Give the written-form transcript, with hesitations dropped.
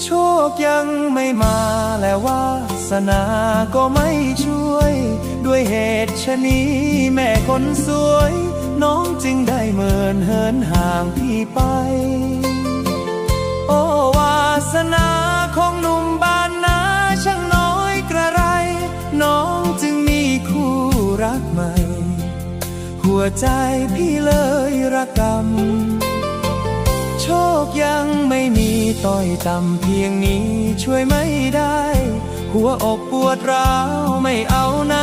โชคยังไม่มาและวาสนาก็ไม่ช่วย ด้วยเหตุชะนี้แม่คนสวย น้องจึงได้เมินเหินห่างพี่ไป โอ้วาสนาของหนุ่มบ้านนาช่างน้อยกระไร น้องจึงมีคู่รักใหม่ หัวใจพี่เลยระกำโชคยังไม่มีต้อยต่ำเพียงนี้ช่วยไม่ได้ หัวอกปวดร้าวไม่เอาไหน